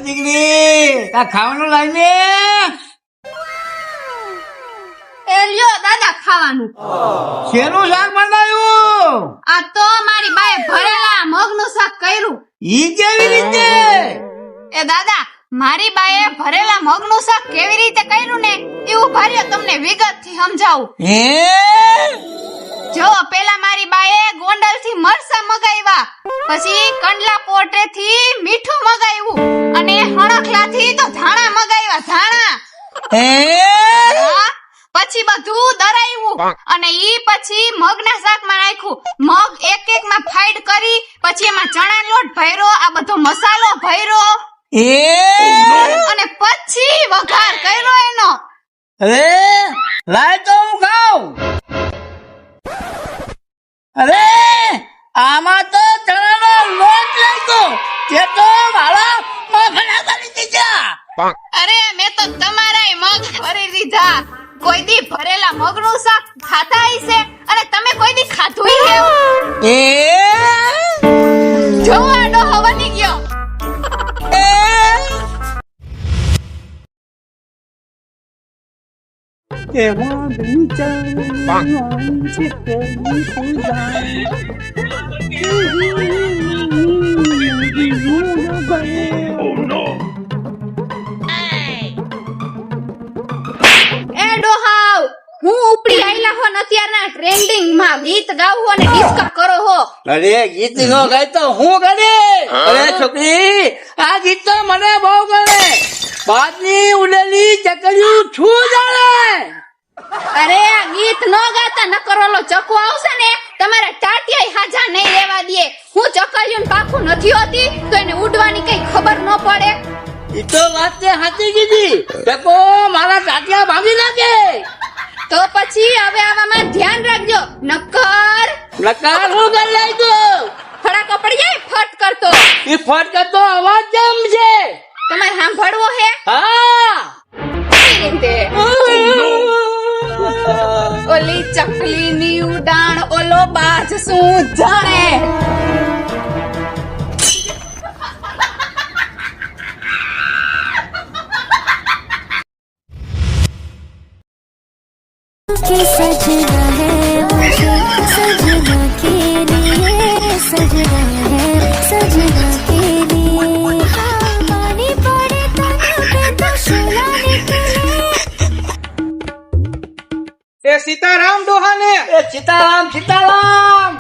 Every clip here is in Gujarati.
દીકરી તા ખાવાનું લાવીને એ લ્યો દાદા ખાવાનું. શેનું શાક બનાવ્યું? આ તો મારી બાએ ભરેલા મગનું શાક કર્યું. ઈ કેવી રીતે? એ દાદા મારી બાએ ભરેલા મગનું શાક કેવી રીતે કર્યું ને એવું ભાર્યો તમને વિગતથી સમજાવું. હે જો પેલા મારી બાએ ગોંડલ થી મરસા મગાવ્યા, પછી કંડલા પોટે થી મીઠું મગાવ્યું અને હણખલા થી તો ધાણા મગાવ્યા. ધાણા હે હા, પછી બધું દરાવ્યું અને ઈ પછી મગના શાકમાં નાખ્યું. મગ એક એક માં ફાઈડ કરી પછી એમાં ચણા લોટ ભર્યો, આ બધો મસાલો ભર્યો એ અને પછી વઘાર કર્યો એનો. અરે લાય તો હું ખાઉં. અરે આમાં તો ચણાનો લોટ લાગ્યો, તે તો મારા મગના કરી દીધા. અરે મેં તો તમારાય મગ ભરી દીધા. કોઈ દી ભરેલા મગનું શાક ખાતા હશે અને તમે કોઈ દી ખાધું હે? એ જો આ ડોહો બની ગયો. એ ડોહાવ, હું ઉપડી આયલા હો ને અત્યારના ટ્રેન્ડિંગ માં ગીત ગાવું અને ડિસ્કો કરો હો. અરે ગીત નો ગાય તો હું કરે? અરે છોકરી આ ગીત તો મને બહુ ગમે. બાદની ઉડેલી ચકલિયું છું જાણે. અરે આ ગીત નો ગાતા નકર ઓલો ચકો આવશે ને તમારે ટાટિયાય હાજા નહીં રહેવા દે. હું ચકલિયું પાખું નથી હોતી તો એને ઉડવાની કઈ ખબર ન પડે. ઈ તો વાત તે સાચી કીધી. ચકો મારા ટાટિયા ભાંગી નાખે. તો પછી હવે આવામાં ધ્યાન રાખજો નકર નકાર હું કરી લાગ્યો. ફડાકો પડી જાય ફટ કરતો. ઈ ફટ કરતો અવાજ કેમ છે? તમારે સાંભળવો હે હા કઈ રીતે? ઓલી ચકલીની ઉડાણ ઓલો બાજ શું જાણે. कि सजना है मुझे सजना के लिए सजना है सजना के लिए पानी पड़े तन पे तो शोला निकले. એ સીતારામ ડોહાને એ સીતારામ સીતારામ.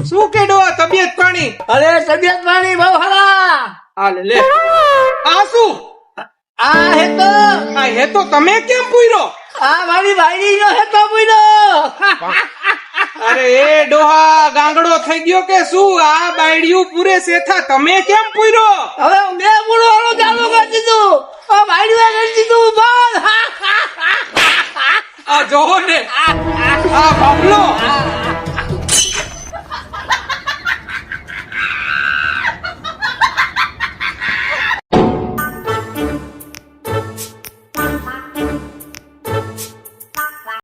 શું કે ડોહા તબિયત પાણી? અરે તબિયત પાણી બહુ સારા. હાલે લે. આ શું? આ હેતો આ હે તો તમે કેમ પૂર્યો? આ મારી ભાઈની નો હેતો પૂરો. અરે એ ડોહા ગાંગડો થઈ ગયો કે શું? આ બાયડિયું પૂરે શેઠા તમે કેમ પૂર્યો? હવે મેં પૂરો હાલો ચાલુ કરી દીધું. આ ભાઈની કરી દીધું બંધ. આ જોહો ને આ બાબલો